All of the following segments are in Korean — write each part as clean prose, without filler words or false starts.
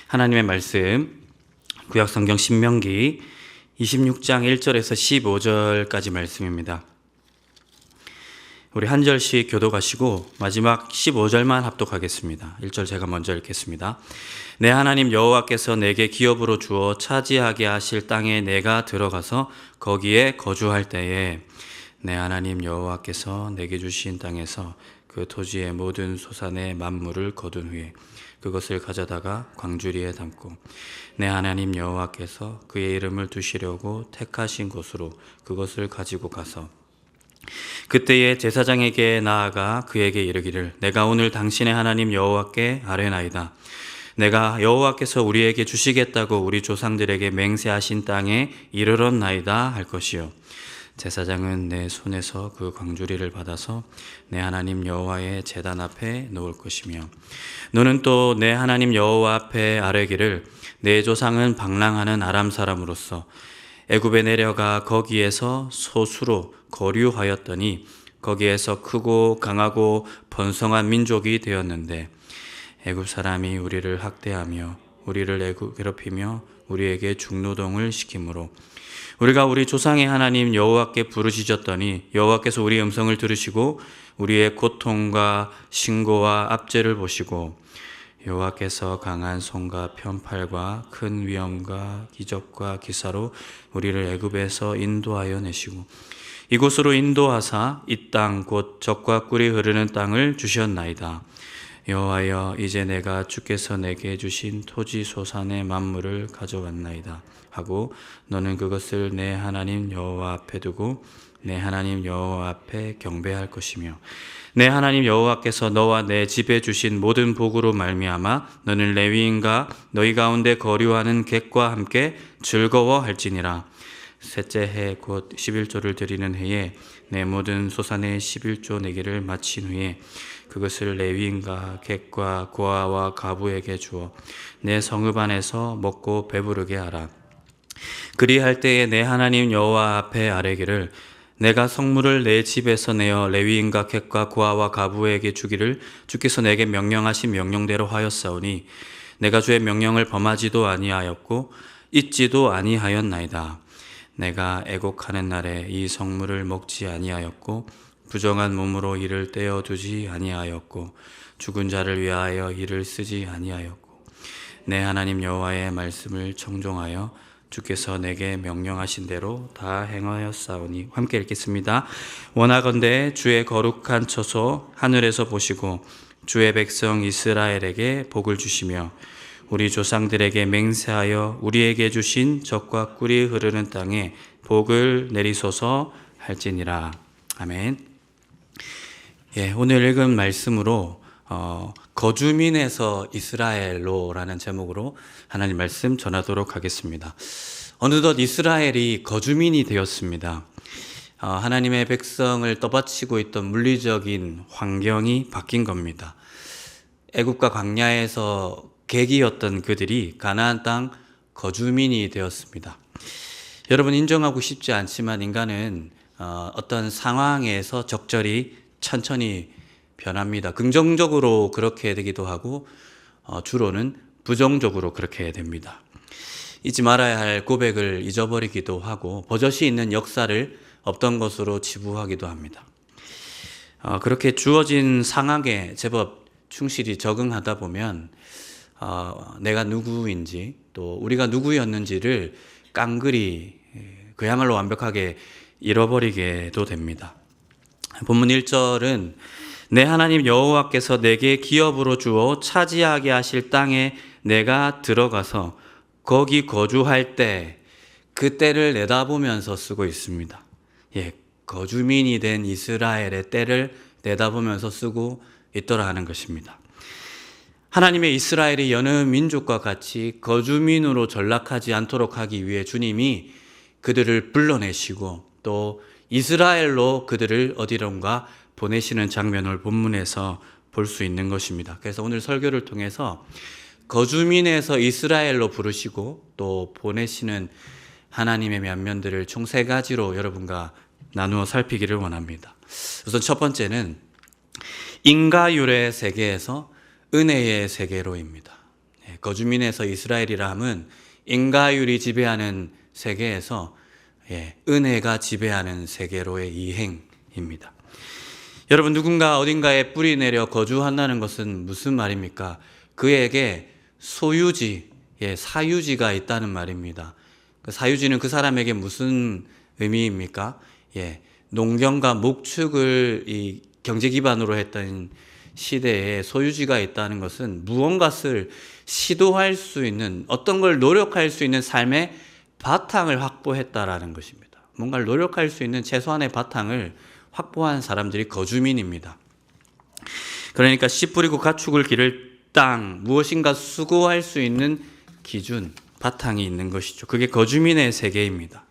하나님의 말씀 구약성경 신명기 26장 1절에서 15절까지 말씀입니다. 우리 한 절씩 교독하시고 마지막 15절만 합독하겠습니다. 1절 제가 먼저 읽겠습니다. 내 하나님 여호와께서 내게 기업으로 주어 차지하게 하실 땅에 내가 들어가서 거기에 거주할 때에 내 하나님 여호와께서 내게 주신 땅에서 그 토지의 모든 소산의 만물을 거둔 후에 그것을 가져다가 광주리에 담고 내 하나님 여호와께서 그의 이름을 두시려고 택하신 곳으로 그것을 가지고 가서 그때에 제사장에게 나아가 그에게 이르기를 내가 오늘 당신의 하나님 여호와께 아뢰나이다. 내가 여호와께서 우리에게 주시겠다고 우리 조상들에게 맹세하신 땅에 이르렀나이다 할 것이요. 제사장은 내 손에서 그 광주리를 받아서 내 하나님 여호와의 제단 앞에 놓을 것이며 너는 또 내 하나님 여호와 앞에 아뢰기를 내 조상은 방랑하는 아람 사람으로서 애굽에 내려가 거기에서 소수로 거류하였더니 거기에서 크고 강하고 번성한 민족이 되었는데 애굽 사람이 우리를 학대하며 우리를 괴롭히며 우리에게 중노동을 시키므로 우리가 우리 조상의 하나님 여호와께 부르짖었더니 여호와께서 우리 음성을 들으시고 우리의 고통과 신고와 압제를 보시고 여호와께서 강한 손과 편팔과 큰 위엄과 기적과 기사로 우리를 애굽에서 인도하여 내시고 이곳으로 인도하사 이 땅 곧 젖과 꿀이 흐르는 땅을 주셨나이다. 여호와여 이제 내가 주께서 내게 주신 토지 소산의 만물을 가져왔나이다 하고 너는 그것을 내 하나님 여호와 앞에 두고 내 하나님 여호와 앞에 경배할 것이며 내 하나님 여호와께서 너와 내 집에 주신 모든 복으로 말미암아 너는 레위인과 너희 가운데 거류하는 객과 함께 즐거워할지니라. 셋째 해 곧 11조를 드리는 해에 내 모든 소산의 11조 내기를 마친 후에 그것을 레위인과 객과 고아와 가부에게 주어 내 성읍 안에서 먹고 배부르게 하라. 그리할 때에 내 하나님 여호와 앞에 아뢰기를 내가 성물을 내 집에서 내어 레위인과 객과 고아와 가부에게 주기를 주께서 내게 명령하신 명령대로 하였사오니 내가 주의 명령을 범하지도 아니하였고 잊지도 아니하였나이다. 내가 애곡하는 날에 이 성물을 먹지 아니하였고 부정한 몸으로 이를 떼어두지 아니하였고 죽은 자를 위하여 이를 쓰지 아니하였고 내 하나님 여호와의 말씀을 청종하여 주께서 내게 명령하신 대로 다 행하였사오니 함께 읽겠습니다. 원하건대 주의 거룩한 처소 하늘에서 보시고 주의 백성 이스라엘에게 복을 주시며 우리 조상들에게 맹세하여 우리에게 주신 젖과 꿀이 흐르는 땅에 복을 내리소서 할지니라. 아멘. 오늘 읽은 말씀으로 거주민에서 이스라엘로라는 제목으로 하나님 말씀 전하도록 하겠습니다. 어느덧 이스라엘이 거주민이 되었습니다. 하나님의 백성을 떠받치고 있던 물리적인 환경이 바뀐 겁니다. 애굽과 광야에서 객이었던 그들이 가나안 땅 거주민이 되었습니다. 여러분 인정하고 싶지 않지만 인간은 어떤 상황에서 적절히 천천히 변합니다. 긍정적으로 그렇게 되기도 하고 주로는 부정적으로 그렇게 됩니다. 잊지 말아야 할 고백을 잊어버리기도 하고 버젓이 있는 역사를 없던 것으로 치부하기도 합니다. 그렇게 주어진 상황에 제법 충실히 적응하다 보면 내가 누구인지 또 우리가 누구였는지를 깡그리 그야말로 완벽하게 잃어버리게도 됩니다. 본문 1절은 내 하나님 여호와께서 내게 기업으로 주어 차지하게 하실 땅에 내가 들어가서 거기 거주할 때 그 때를 내다보면서 쓰고 있습니다. 거주민이 된 이스라엘의 때를 내다보면서 쓰고 있더라 하는 것입니다. 하나님의 이스라엘이 여느 민족과 같이 거주민으로 전락하지 않도록 하기 위해 주님이 그들을 불러내시고 또 이스라엘로 그들을 어디론가 보내시는 장면을 본문에서 볼 수 있는 것입니다. 그래서 오늘 설교를 통해서 거주민에서 이스라엘로 부르시고 또 보내시는 하나님의 면면들을 총 3가지로 여러분과 나누어 살피기를 원합니다. 우선 첫 번째는 인과율의 세계에서 은혜의 세계로입니다. 거주민에서 이스라엘이라 함은 인가율이 지배하는 세계에서 은혜가 지배하는 세계로의 이행입니다. 여러분, 누군가 어딘가에 뿌리 내려 거주한다는 것은 무슨 말입니까? 그에게 소유지, 사유지가 있다는 말입니다. 그 사유지는 그 사람에게 무슨 의미입니까? 농경과 목축을 이 경제 기반으로 했던 시대에 소유지가 있다는 것은 무언가를 시도할 수 있는, 어떤 걸 노력할 수 있는 삶의 바탕을 확보했다라는 것입니다. 뭔가를 노력할 수 있는 최소한의 바탕을 확보한 사람들이 거주민입니다. 그러니까 씨 뿌리고 가축을 기를 땅, 무엇인가 수고할 수 있는 기준, 바탕이 있는 것이죠. 그게 거주민의 세계입니다.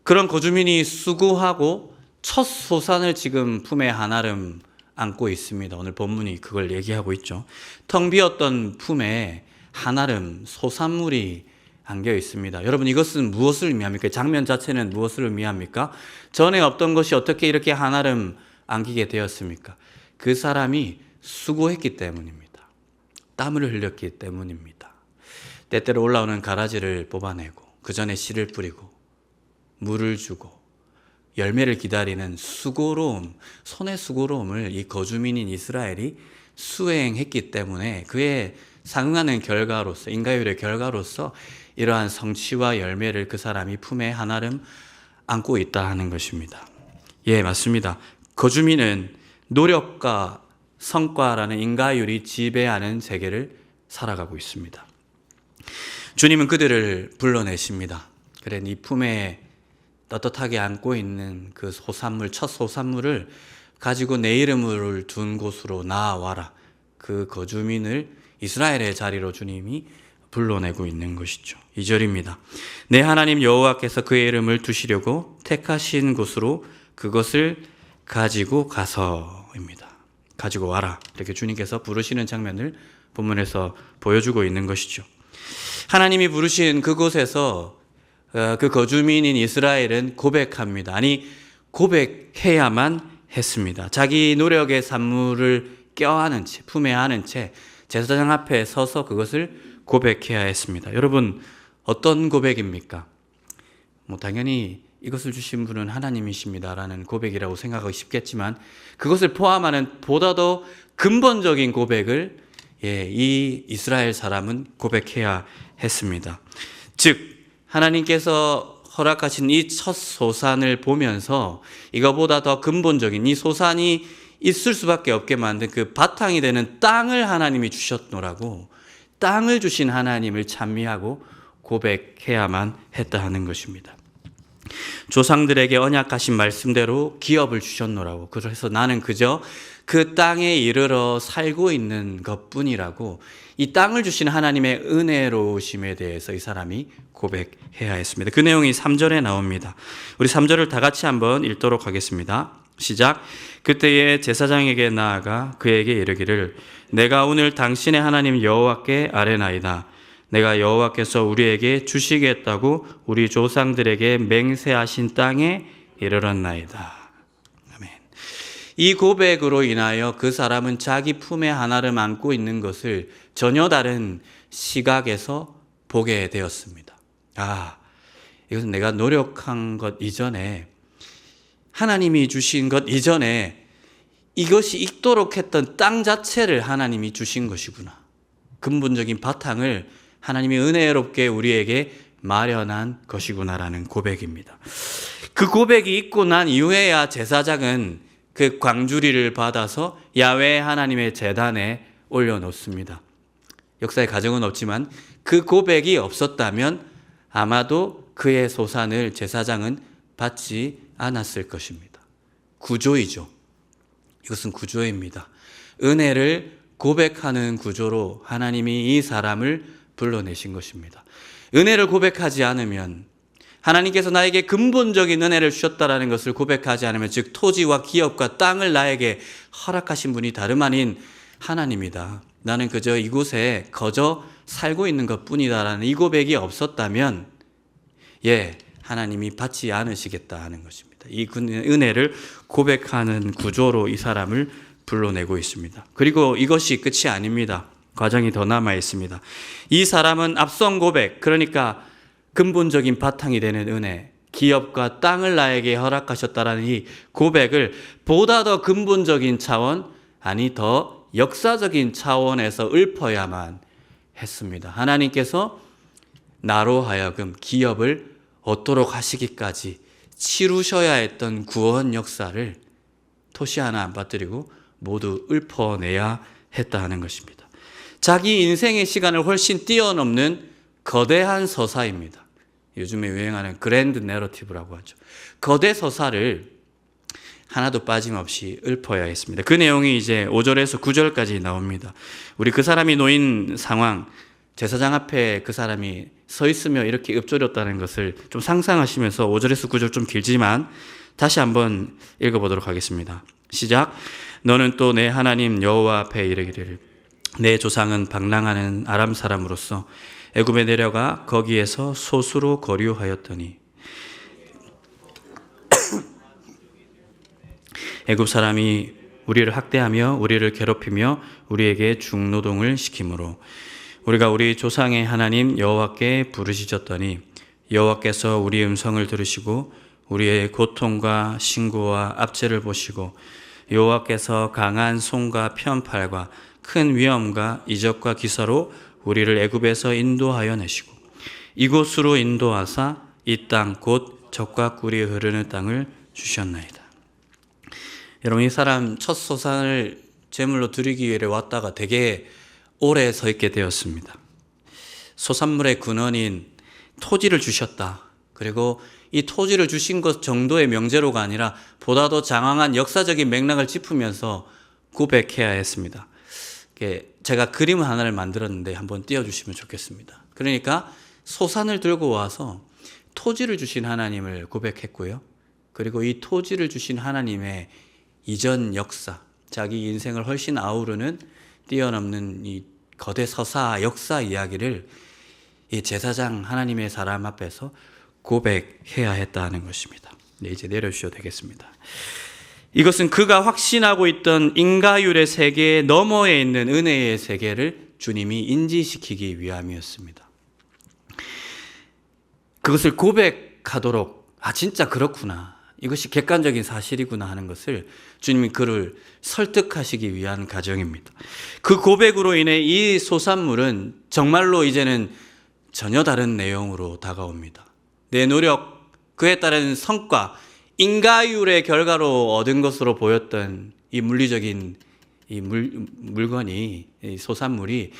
그런 거주민이 수고하고 첫 소산을 지금 품에 한아름 안고 있습니다. 오늘 본문이 그걸 얘기하고 있죠. 텅 비었던 품에 한아름 소산물이 안겨 있습니다. 여러분, 이것은 무엇을 의미합니까? 장면 자체는 무엇을 의미합니까? 전에 없던 것이 어떻게 이렇게 한아름 안기게 되었습니까? 그 사람이 수고했기 때문입니다. 땀을 흘렸기 때문입니다. 때때로 올라오는 가라지를 뽑아내고 그 전에 씨를 뿌리고 물을 주고 열매를 기다리는 수고로움, 손의 수고로움을 이 거주민인 이스라엘이 수행했기 때문에 그에 상응하는 결과로서, 인가율의 결과로서 이러한 성취와 열매를 그 사람이 품에 한아름 안고 있다 하는 것입니다. 맞습니다. 거주민은 노력과 성과라는 인가율이 지배하는 세계를 살아가고 있습니다. 주님은 그들을 불러내십니다. 그래, 네 품에 떳떳하게 안고 있는 그 소산물, 첫 소산물을 가지고 내 이름을 둔 곳으로 나아와라. 그 거주민을 이스라엘의 자리로 주님이 불러내고 있는 것이죠. 2절입니다. 내 하나님 여호와께서 그의 이름을 두시려고 택하신 곳으로 그것을 가지고 가서입니다. 가지고 와라. 이렇게 주님께서 부르시는 장면을 본문에서 보여주고 있는 것이죠. 하나님이 부르신 그곳에서 그 거주민인 이스라엘은 고백합니다. 아니, 고백해야만 했습니다. 자기 노력의 산물을 껴안은 채, 품에 안은 채 제사장 앞에 서서 그것을 고백해야 했습니다. 여러분, 어떤 고백입니까? 당연히 이것을 주신 분은 하나님이십니다라는 고백이라고 생각하기 쉽겠지만 그것을 포함하는 보다 더 근본적인 고백을 이 이스라엘 사람은 고백해야 했습니다. 즉, 하나님께서 허락하신 이 첫 소산을 보면서 이거보다 더 근본적인 이 소산이 있을 수밖에 없게 만든 그 바탕이 되는 땅을 하나님이 주셨노라고, 땅을 주신 하나님을 찬미하고 고백해야만 했다 하는 것입니다. 조상들에게 언약하신 말씀대로 기업을 주셨노라고, 그래서 나는 그저 그 땅에 이르러 살고 있는 것뿐이라고, 이 땅을 주신 하나님의 은혜로우심에 대해서 이 사람이 고백해야 했습니다. 그 내용이 3절에 나옵니다. 우리 3절을 다 같이 한번 읽도록 하겠습니다. 시작. 그때에 제사장에게 나아가 그에게 이르기를 내가 오늘 당신의 하나님 여호와께 아뢰나이다. 내가 여호와께서 우리에게 주시겠다고 우리 조상들에게 맹세하신 땅에 이르렀나이다. 아멘. 이 고백으로 인하여 그 사람은 자기 품에 하나를 안고 있는 것을 전혀 다른 시각에서 보게 되었습니다. 이것은 내가 노력한 것 이전에, 하나님이 주신 것 이전에 이것이 있도록 했던 땅 자체를 하나님이 주신 것이구나. 근본적인 바탕을 하나님이 은혜롭게 우리에게 마련한 것이구나라는 고백입니다. 그 고백이 있고 난 이후에야 제사장은 그 광주리를 받아서 야훼 하나님의 제단에 올려놓습니다. 역사의 가정은 없지만 그 고백이 없었다면 아마도 그의 소산을 제사장은 받지 않았을 것입니다. 구조이죠. 이것은 구조입니다. 은혜를 고백하는 구조로 하나님이 이 사람을 불러내신 것입니다. 은혜를 고백하지 않으면, 하나님께서 나에게 근본적인 은혜를 주셨다라는 것을 고백하지 않으면, 즉 토지와 기업과 땅을 나에게 허락하신 분이 다름 아닌 하나님이다. 나는 그저 이곳에 거저 살고 있는 것뿐이다라는 이 고백이 없었다면 하나님이 받지 않으시겠다 하는 것입니다. 이 은혜를 고백하는 구조로 이 사람을 불러내고 있습니다. 그리고 이것이 끝이 아닙니다. 과정이 더 남아 있습니다. 이 사람은 앞선 고백, 그러니까 근본적인 바탕이 되는 은혜, 기업과 땅을 나에게 허락하셨다라는 이 고백을 보다 더 근본적인 차원, 아니 더 역사적인 차원에서 읊어야만 했습니다. 하나님께서 나로 하여금 기업을 얻도록 하시기까지 치루셔야 했던 구원 역사를 토시 하나 안 빠뜨리고 모두 읊어내야 했다 하는 것입니다. 자기 인생의 시간을 훨씬 뛰어넘는 거대한 서사입니다. 요즘에 유행하는 그랜드 내러티브라고 하죠. 거대 서사를 하나도 빠짐없이 읊어야 했습니다. 그 내용이 이제 5절에서 9절까지 나옵니다. 우리 그 사람이 놓인 상황, 제사장 앞에 그 사람이 서 있으며 이렇게 읊조렸다는 것을 좀 상상하시면서 5절에서 9절 좀 길지만 다시 한번 읽어보도록 하겠습니다. 시작. 너는 또 내 하나님 여호와 앞에 이르기를 내 조상은 방랑하는 아람 사람으로서 애굽에 내려가 거기에서 소수로 거류하였더니 애굽 사람이 우리를 학대하며 우리를 괴롭히며 우리에게 중노동을 시키므로 우리가 우리 조상의 하나님 여호와께 부르짖었더니 여호와께서 우리 음성을 들으시고 우리의 고통과 신고와 압제를 보시고 여호와께서 강한 손과 편팔과 큰 위엄과 이적과 기사로 우리를 애굽에서 인도하여 내시고 이곳으로 인도하사 이 땅 곧 젖과 꿀이 흐르는 땅을 주셨나이다. 여러분, 이 사람 첫 소산을 제물로 드리기 위해 왔다가 되게 오래 서 있게 되었습니다. 소산물의 근원인 토지를 주셨다. 그리고 이 토지를 주신 것 정도의 명제로가 아니라 보다 더 장황한 역사적인 맥락을 짚으면서 고백해야 했습니다. 제가 그림 하나를 만들었는데 한번 띄워주시면 좋겠습니다. 그러니까 소산을 들고 와서 토지를 주신 하나님을 고백했고요. 그리고 이 토지를 주신 하나님의 이전 역사, 자기 인생을 훨씬 아우르는 뛰어넘는 이 거대 서사 역사 이야기를 이 제사장 하나님의 사람 앞에서 고백해야 했다는 것입니다. 네, 이제 내려주셔도 되겠습니다. 이것은 그가 확신하고 있던 인가율의 세계 너머에 있는 은혜의 세계를 주님이 인지시키기 위함이었습니다. 그것을 고백하도록 진짜 그렇구나, 이것이 객관적인 사실이구나 하는 것을 주님이 그를 설득하시기 위한 과정입니다. 그 고백으로 인해 이 소산물은 정말로 이제는 전혀 다른 내용으로 다가옵니다. 내 노력, 그에 따른 성과, 인가율의 결과로 얻은 것으로 보였던 이 물리적인 물건이, 이 소산물이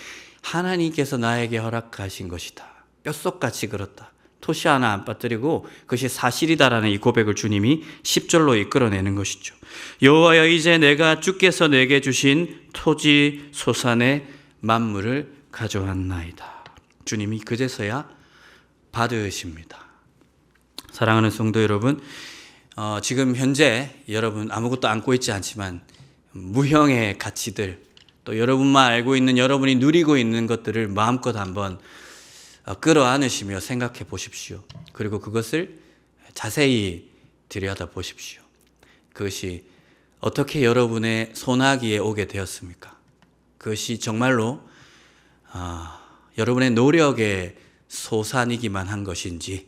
하나님께서 나에게 허락하신 것이다. 뼛속같이 그렇다. 토시 하나 안 빠뜨리고 그것이 사실이다라는 이 고백을 주님이 10절로 이끌어내는 것이죠. 여호와여, 이제 내가 주께서 내게 주신 토지 소산의 만물을 가져왔나이다. 주님이 그제서야 받으십니다. 사랑하는 성도 여러분, 지금 현재 여러분 아무것도 안고 있지 않지만 무형의 가치들, 또 여러분만 알고 있는, 여러분이 누리고 있는 것들을 마음껏 한번 끌어안으시며 생각해 보십시오. 그리고 그것을 자세히 들여다 보십시오. 그것이 어떻게 여러분의 손아귀에 오게 되었습니까? 그것이 정말로 여러분의 노력의 소산이기만 한 것인지,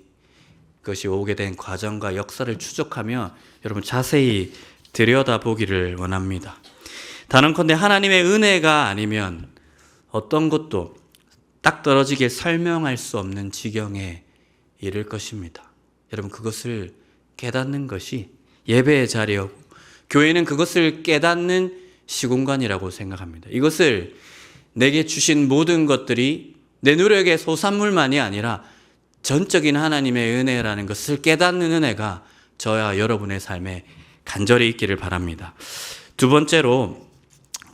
그것이 오게 된 과정과 역사를 추적하며 여러분 자세히 들여다보기를 원합니다. 단언컨대 하나님의 은혜가 아니면 어떤 것도 딱 떨어지게 설명할 수 없는 지경에 이를 것입니다. 여러분, 그것을 깨닫는 것이 예배의 자리였고, 교회는 그것을 깨닫는 시공간이라고 생각합니다. 이것을 내게 주신 모든 것들이 내 노력의 소산물만이 아니라 전적인 하나님의 은혜라는 것을 깨닫는 은혜가 저와 여러분의 삶에 간절히 있기를 바랍니다. 두 번째로,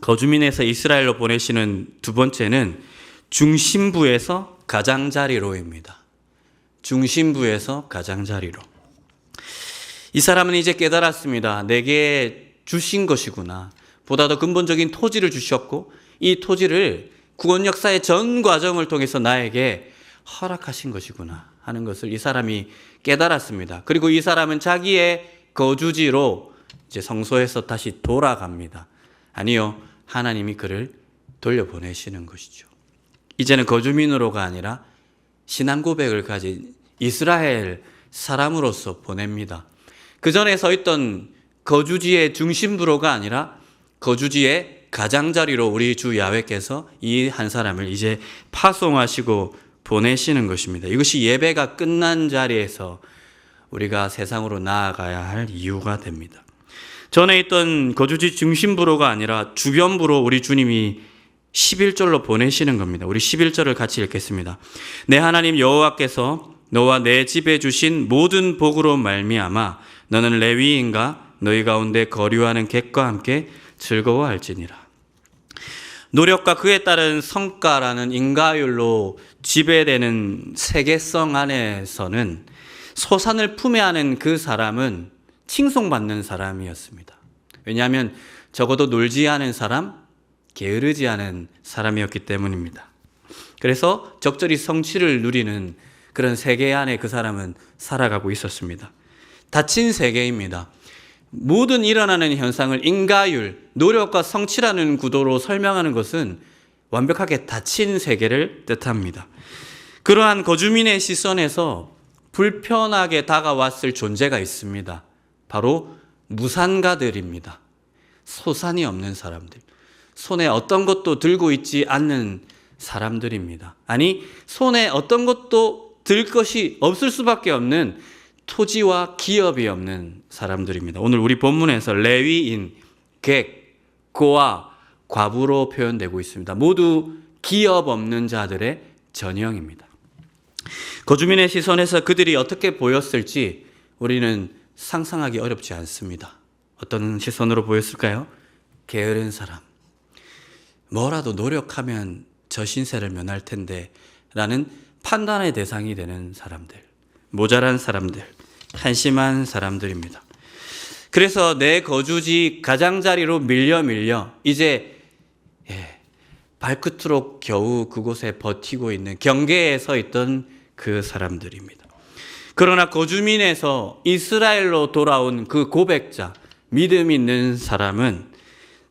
거주민에서 이스라엘로 보내시는 두 번째는 중심부에서 가장자리로입니다. 중심부에서 가장자리로. 이 사람은 이제 깨달았습니다. 내게 주신 것이구나. 보다 더 근본적인 토지를 주셨고, 이 토지를 구원 역사의 전 과정을 통해서 나에게 허락하신 것이구나 하는 것을 이 사람이 깨달았습니다. 그리고 이 사람은 자기의 거주지로 이제 성소에서 다시 돌아갑니다. 아니요, 하나님이 그를 돌려보내시는 것이죠. 이제는 거주민으로가 아니라 신앙 고백을 가진 이스라엘 사람으로서 보냅니다. 그 전에 서 있던 거주지의 중심부로가 아니라 거주지의 가장자리로 우리 주 야훼께서 이 한 사람을 이제 파송하시고 보내시는 것입니다. 이것이 예배가 끝난 자리에서 우리가 세상으로 나아가야 할 이유가 됩니다. 전에 있던 거주지 중심부로가 아니라 주변부로 우리 주님이 11절로 보내시는 겁니다. 우리 11절을 같이 읽겠습니다. 내 하나님 여호와께서 너와 내 집에 주신 모든 복으로 말미암아 너는 레위인과 너희 가운데 거류하는 객과 함께 즐거워할지니라. 노력과 그에 따른 성과라는 인가율로 지배되는 세계성 안에서는 소산을 품에 안은 그 사람은 칭송받는 사람이었습니다. 왜냐하면 적어도 놀지 않은 사람, 게으르지 않은 사람이었기 때문입니다. 그래서 적절히 성취를 누리는 그런 세계 안에 그 사람은 살아가고 있었습니다. 닫힌 세계입니다. 모든 일어나는 현상을 인가율, 노력과 성취라는 구도로 설명하는 것은 완벽하게 닫힌 세계를 뜻합니다. 그러한 거주민의 시선에서 불편하게 다가왔을 존재가 있습니다. 바로 무산가들입니다. 소산이 없는 사람들. 손에 어떤 것도 들고 있지 않는 사람들입니다. 아니, 손에 어떤 것도 들 것이 없을 수밖에 없는 토지와 기업이 없는 사람들입니다. 오늘 우리 본문에서 레위인, 객, 고아, 과부로 표현되고 있습니다. 모두 기업 없는 자들의 전형입니다. 거주민의 시선에서 그들이 어떻게 보였을지 우리는 상상하기 어렵지 않습니다. 어떤 시선으로 보였을까요? 게으른 사람. 뭐라도 노력하면 저 신세를 면할 텐데 라는 판단의 대상이 되는 사람들, 모자란 사람들, 한심한 사람들입니다. 그래서 내 거주지 가장자리로 밀려 이제 발끝으로 겨우 그곳에 버티고 있는 경계에 서 있던 그 사람들입니다. 그러나 거주민에서 이스라엘로 돌아온 그 고백자, 믿음 있는 사람은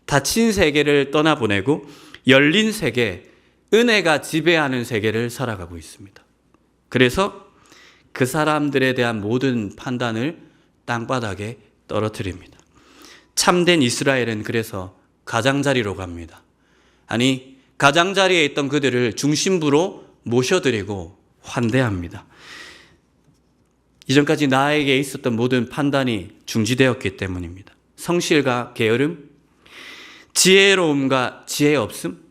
닫힌 세계를 떠나보내고 열린 세계, 은혜가 지배하는 세계를 살아가고 있습니다. 그래서 그 사람들에 대한 모든 판단을 땅바닥에 떨어뜨립니다. 참된 이스라엘은 그래서 가장자리로 갑니다. 아니, 가장자리에 있던 그들을 중심부로 모셔드리고 환대합니다. 이전까지 나에게 있었던 모든 판단이 중지되었기 때문입니다. 성실과 게으름, 지혜로움과 지혜 없음,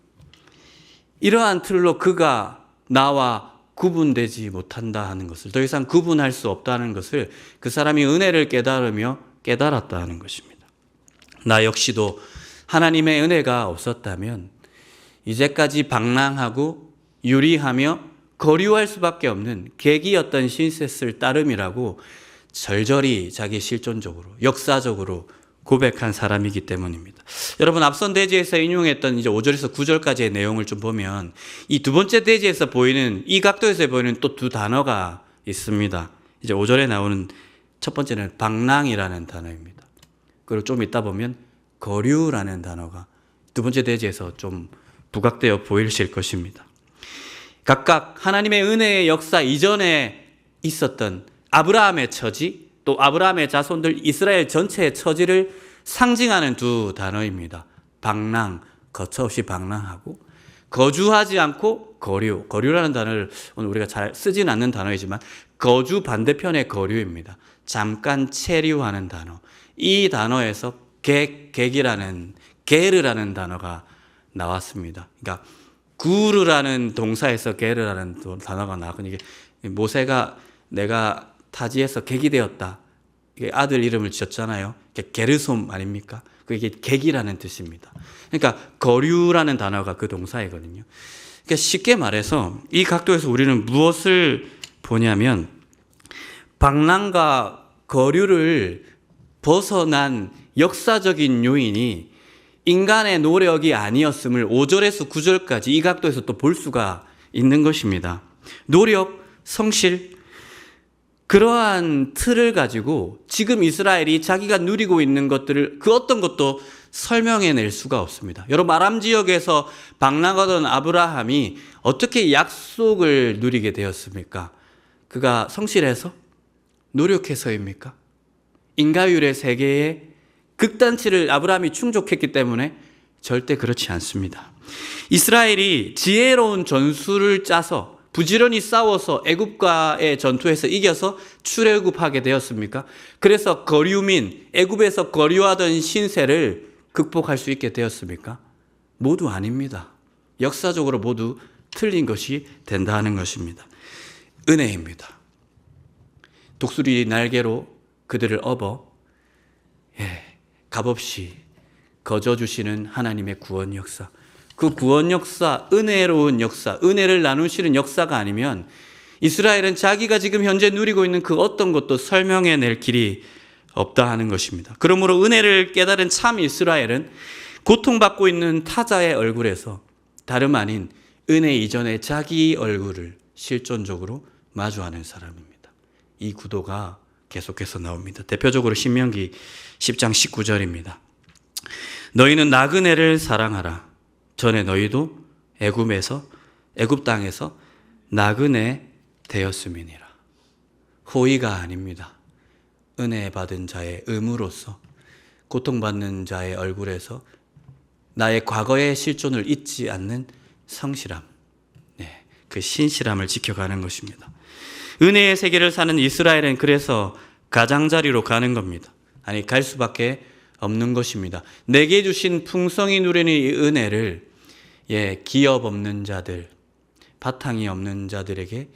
이러한 틀로 그가 나와 구분되지 못한다 하는 것을, 더 이상 구분할 수 없다는 것을 그 사람이 은혜를 깨달으며 깨달았다 하는 것입니다. 나 역시도 하나님의 은혜가 없었다면 이제까지 방랑하고 유리하며 거류할 수밖에 없는 객이었던 신셋을 따름이라고 절절히 자기 실존적으로, 역사적으로 고백한 사람이기 때문입니다. 여러분, 앞선 대지에서 인용했던 이제 5절에서 9절까지의 내용을 좀 보면 이 두 번째 대지에서 보이는, 이 각도에서 보이는 또 두 단어가 있습니다. 이제 5절에 나오는 첫 번째는 방랑이라는 단어입니다. 그리고 좀 이따 보면 거류라는 단어가 두 번째 대지에서 좀 부각되어 보이실 것입니다. 각각 하나님의 은혜의 역사 이전에 있었던 아브라함의 처지, 또 아브라함의 자손들 이스라엘 전체의 처지를 상징하는 두 단어입니다. 방랑, 거처없이 방랑하고, 거주하지 않고 거류. 거류라는 단어를 오늘 우리가 잘 쓰진 않는 단어이지만 거주 반대편의 거류입니다. 잠깐 체류하는 단어. 이 단어에서 객이라는, 게르라는 단어가 나왔습니다. 그러니까 구르라는 동사에서 게르라는 단어가 나왔고, 이게 모세가 내가 타지에서 객이 되었다, 이게 아들 이름을 지었잖아요. 게르솜 아닙니까? 그게 객이라는 뜻입니다. 그러니까 거류라는 단어가 그 동사이거든요. 그러니까 쉽게 말해서 이 각도에서 우리는 무엇을 보냐면 방랑과 거류를 벗어난 역사적인 요인이 인간의 노력이 아니었음을 5절에서 9절까지 이 각도에서 또 볼 수가 있는 것입니다. 노력, 성실, 그러한 틀을 가지고 지금 이스라엘이 자기가 누리고 있는 것들을 그 어떤 것도 설명해낼 수가 없습니다. 여러분, 아람 지역에서 방랑하던 아브라함이 어떻게 약속을 누리게 되었습니까? 그가 성실해서? 노력해서입니까? 인과율의 세계에 극단치를 아브라함이 충족했기 때문에 절대 그렇지 않습니다. 이스라엘이 지혜로운 전술을 짜서 부지런히 싸워서 애굽과의 전투에서 이겨서 출애굽하게 되었습니까? 그래서 거류민, 애굽에서 거류하던 신세를 극복할 수 있게 되었습니까? 모두 아닙니다. 역사적으로 모두 틀린 것이 된다 하는 것입니다. 은혜입니다. 독수리 날개로 그들을 업어 값없이 거저주시는 하나님의 구원 역사, 그 구원 역사, 은혜로운 역사, 은혜를 나누시는 역사가 아니면 이스라엘은 자기가 지금 현재 누리고 있는 그 어떤 것도 설명해낼 길이 없다 하는 것입니다. 그러므로 은혜를 깨달은 참 이스라엘은 고통받고 있는 타자의 얼굴에서 다름 아닌 은혜 이전의 자기 얼굴을 실존적으로 마주하는 사람입니다. 이 구도가 계속해서 나옵니다. 대표적으로 신명기 10장 19절입니다. 너희는 나그네를 사랑하라. 전에 너희도 애굽 땅에서 나그네 되었음이니라. 호의가 아닙니다. 은혜 받은 자의 의무로서 고통받는 자의 얼굴에서 나의 과거의 실존을 잊지 않는 성실함, 그 신실함을 지켜가는 것입니다. 은혜의 세계를 사는 이스라엘은 그래서 가장자리로 가는 겁니다. 아니, 갈 수밖에 없는 것입니다. 내게 주신 풍성히 누리는 이 은혜를 기업 없는 자들, 바탕이 없는 자들에게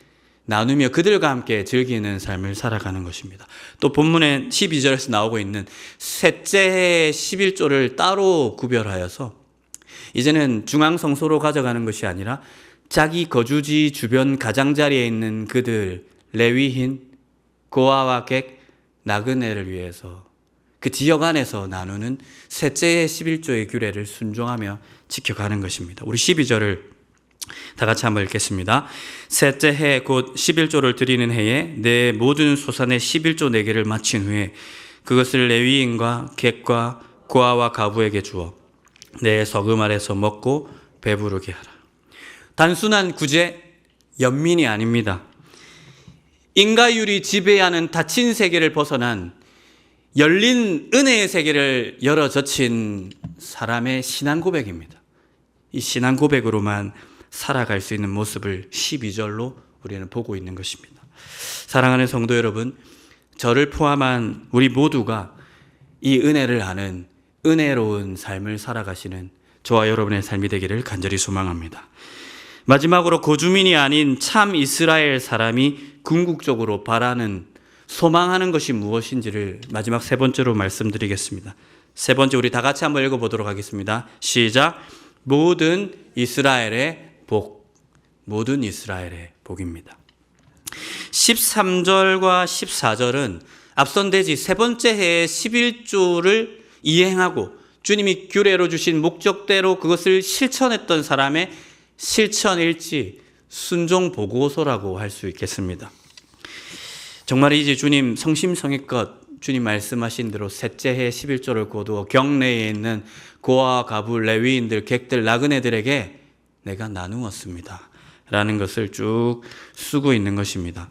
나누며 그들과 함께 즐기는 삶을 살아가는 것입니다. 또 본문의 12절에서 나오고 있는 셋째 해의 11조를 따로 구별하여서 이제는 중앙성소로 가져가는 것이 아니라 자기 거주지 주변 가장자리에 있는 그들, 레위인, 고아와 객, 나그네를 위해서 그 지역 안에서 나누는 셋째 해 11조의 규례를 순종하며 지켜가는 것입니다. 우리 12절을 다 같이 한번 읽겠습니다. 셋째 해 곧 11조를 드리는 해에 내 모든 소산의 11조 4개를 마친 후에 그것을 레위인과 객과 고아와 가부에게 주어 내 서금 아래서 먹고 배부르게 하라. 단순한 구제, 연민이 아닙니다. 인과율이 지배하는 닫힌 세계를 벗어난 열린 은혜의 세계를 열어 젖힌 사람의 신앙 고백입니다. 이 신앙 고백으로만 살아갈 수 있는 모습을 12절로 우리는 보고 있는 것입니다. 사랑하는 성도 여러분, 저를 포함한 우리 모두가 이 은혜를 아는 은혜로운 삶을 살아가시는 저와 여러분의 삶이 되기를 간절히 소망합니다. 마지막으로 고주민이 아닌 참 이스라엘 사람이 궁극적으로 바라는 소망하는 것이 무엇인지를 마지막 세 번째로 말씀드리겠습니다. 세 번째 우리 다 같이 한번 읽어보도록 하겠습니다. 시작. 모든 이스라엘의 복. 모든 이스라엘의 복입니다. 13절과 14절은 앞선 대지 세 번째 해의 11조를 이행하고 주님이 규례로 주신 목적대로 그것을 실천했던 사람의 실천일지 순종 보고서라고 할 수 있겠습니다. 정말이지 주님 성심성의껏 주님 말씀하신 대로 셋째 해 11조를 거두어 경내에 있는 고아, 가부, 레위인들, 객들, 나그네들에게 내가 나누었습니다 라는 것을 쭉 쓰고 있는 것입니다.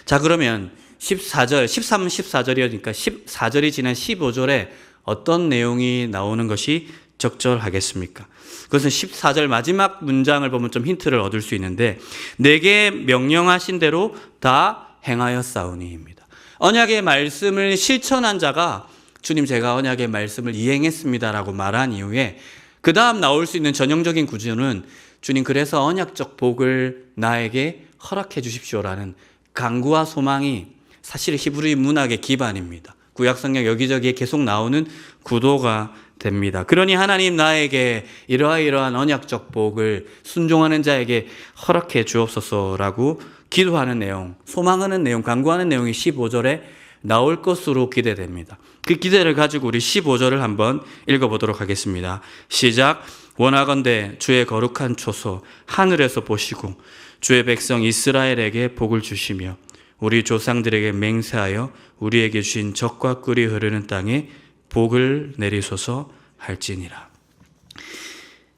자, 그러면 14절, 13, 14절이니까 14절이 지난 15절에 어떤 내용이 나오는 것이 적절하겠습니까? 그것은 14절 마지막 문장을 보면 좀 힌트를 얻을 수 있는데 내게 명령하신 대로 다 행하였사오니입니다. 언약의 말씀을 실천한 자가 주님 제가 언약의 말씀을 이행했습니다라고 말한 이후에 그 다음 나올 수 있는 전형적인 구조는 주님 그래서 언약적 복을 나에게 허락해 주십시오라는 간구와 소망이 사실 히브리 문학의 기반입니다. 구약성경 여기저기에 계속 나오는 구도가 됩니다. 그러니 하나님 나에게 이러한 언약적 복을 순종하는 자에게 허락해 주옵소서라고 기도하는 내용, 소망하는 내용, 간구하는 내용이 15절에 나올 것으로 기대됩니다. 그 기대를 가지고 우리 15절을 한번 읽어보도록 하겠습니다. 시작. 원하건대 주의 거룩한 초소 하늘에서 보시고 주의 백성 이스라엘에게 복을 주시며 우리 조상들에게 맹세하여 우리에게 주신 젖과 꿀이 흐르는 땅에 복을 내리소서 할지니라.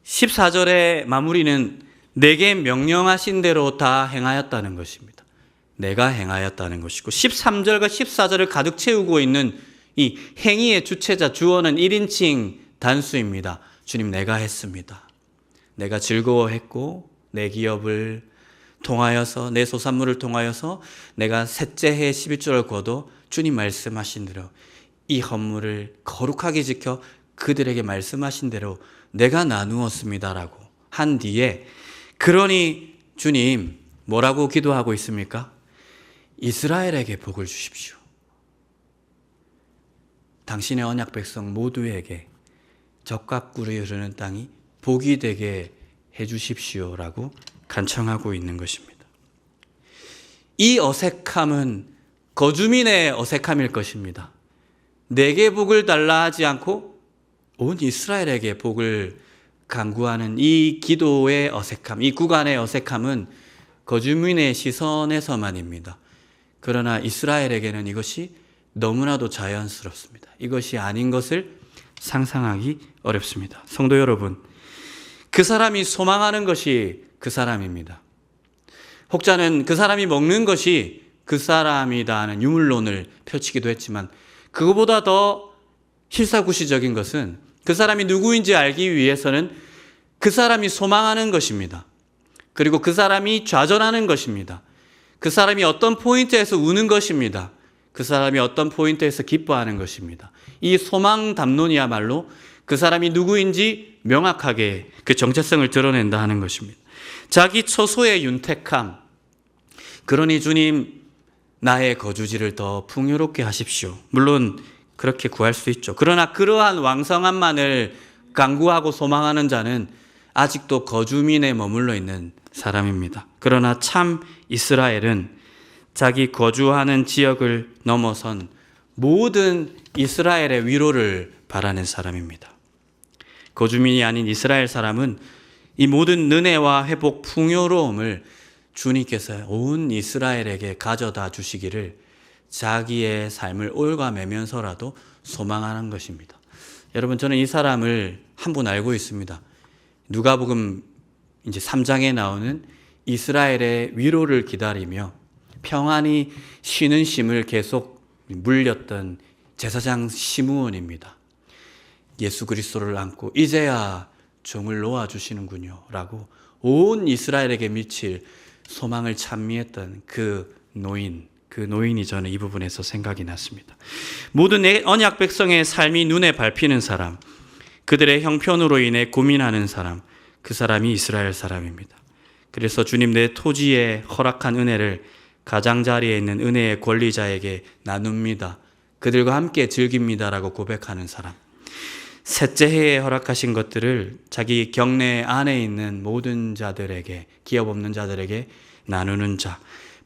14절의 마무리는 내게 명령하신 대로 다 행하였다는 것입니다. 내가 행하였다는 것이고 13절과 14절을 가득 채우고 있는 이 행위의 주체자 주어는 1인칭 단수입니다. 주님, 내가 했습니다. 내가 즐거워했고 내 기업을 통하여서 내 소산물을 통하여서 내가 셋째 해 11조를 거둬 주님 말씀하신 대로 이 헌물을 거룩하게 지켜 그들에게 말씀하신 대로 내가 나누었습니다라고 한 뒤에 그러니 주님 뭐라고 기도하고 있습니까? 이스라엘에게 복을 주십시오. 당신의 언약 백성 모두에게 젖과 꿀이 흐르는 땅이 복이 되게 해주십시오라고 간청하고 있는 것입니다. 이 어색함은 거주민의 어색함일 것입니다. 내게 복을 달라 하지 않고 온 이스라엘에게 복을 간구하는 이 기도의 어색함, 이 구간의 어색함은 거주민의 시선에서만입니다. 그러나 이스라엘에게는 이것이 너무나도 자연스럽습니다. 이것이 아닌 것을 상상하기 어렵습니다. 성도 여러분, 그 사람이 소망하는 것이 그 사람입니다. 혹자는 그 사람이 먹는 것이 그 사람이다 하는 유물론을 펼치기도 했지만 그거보다 더 실사구시적인 것은 그 사람이 누구인지 알기 위해서는 그 사람이 소망하는 것입니다. 그리고 그 사람이 좌절하는 것입니다. 그 사람이 어떤 포인트에서 우는 것입니다. 그 사람이 어떤 포인트에서 기뻐하는 것입니다. 이 소망 담론이야말로 그 사람이 누구인지 명확하게 그 정체성을 드러낸다 하는 것입니다. 자기 처소의 윤택함, 그러니 주님 나의 거주지를 더 풍요롭게 하십시오. 물론 그렇게 구할 수 있죠. 그러나 그러한 왕성함만을 간구하고 소망하는 자는 아직도 거주민에 머물러 있는 사람입니다. 그러나 참 이스라엘은 자기 거주하는 지역을 넘어선 모든 이스라엘의 위로를 바라는 사람입니다. 거주민이 아닌 이스라엘 사람은 이 모든 은혜와 회복, 풍요로움을 주님께서 온 이스라엘에게 가져다 주시기를 자기의 삶을 올가매면서라도 소망하는 것입니다. 여러분, 저는 이 사람을 한 분 알고 있습니다. 누가복음 이제 3장에 나오는 이스라엘의 위로를 기다리며 평안히 쉬는 쉼을 계속 물렸던 제사장 시므온입니다. 예수 그리스도를 안고 이제야 종을 놓아주시는군요 라고 온 이스라엘에게 미칠 소망을 찬미했던 그 노인이 저는 이 부분에서 생각이 났습니다. 모든 언약 백성의 삶이 눈에 밟히는 사람, 그들의 형편으로 인해 고민하는 사람, 그 사람이 이스라엘 사람입니다. 그래서 주님 내 토지에 허락한 은혜를 가장자리에 있는 은혜의 권리자에게 나눕니다. 그들과 함께 즐깁니다라고 고백하는 사람. 셋째 해에 허락하신 것들을 자기 경내 안에 있는 모든 자들에게, 기업 없는 자들에게 나누는 자.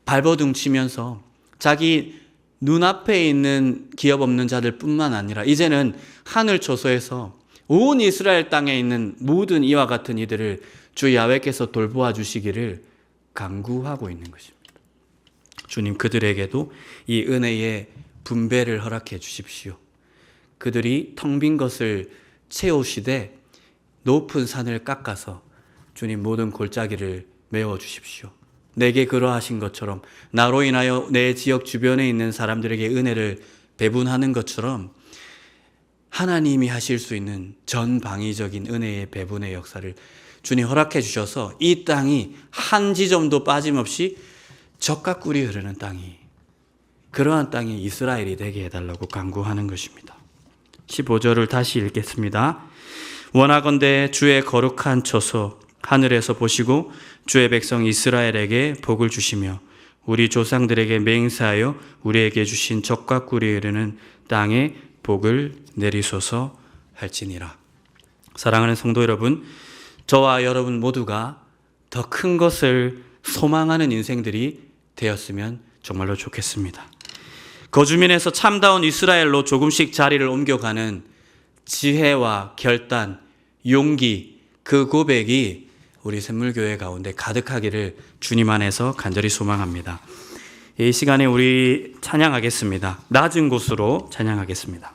발버둥 치면서 자기 눈앞에 있는 기업 없는 자들 뿐만 아니라 이제는 하늘 초소에서 온 이스라엘 땅에 있는 모든 이와 같은 이들을 주 야훼께서 돌보아 주시기를 간구하고 있는 것입니다. 주님, 그들에게도 이 은혜의 분배를 허락해 주십시오. 그들이 텅 빈 것을 채우시되 높은 산을 깎아서 주님 모든 골짜기를 메워 주십시오. 내게 그러하신 것처럼 나로 인하여 내 지역 주변에 있는 사람들에게 은혜를 배분하는 것처럼 하나님이 하실 수 있는 전방위적인 은혜의 배분의 역사를 주님 허락해 주셔서 이 땅이 한 지점도 빠짐없이 젖과 꿀이 흐르는 땅이, 그러한 땅이 이스라엘이 되게 해달라고 간구하는 것입니다. 15절을 다시 읽겠습니다. 원하건대 주의 거룩한 처소 하늘에서 보시고 주의 백성 이스라엘에게 복을 주시며 우리 조상들에게 맹세하여 우리에게 주신 젖과 꿀이 흐르는 땅에 복을 내리소서 할지니라. 사랑하는 성도 여러분, 저와 여러분 모두가 더 큰 것을 소망하는 인생들이 되었으면 정말로 좋겠습니다. 거주민에서 참다운 이스라엘로 조금씩 자리를 옮겨가는 지혜와 결단, 용기, 그 고백이 우리 샘물교회 가운데 가득하기를 주님 안에서 간절히 소망합니다. 이 시간에 우리 찬양하겠습니다. 낮은 곳으로 찬양하겠습니다.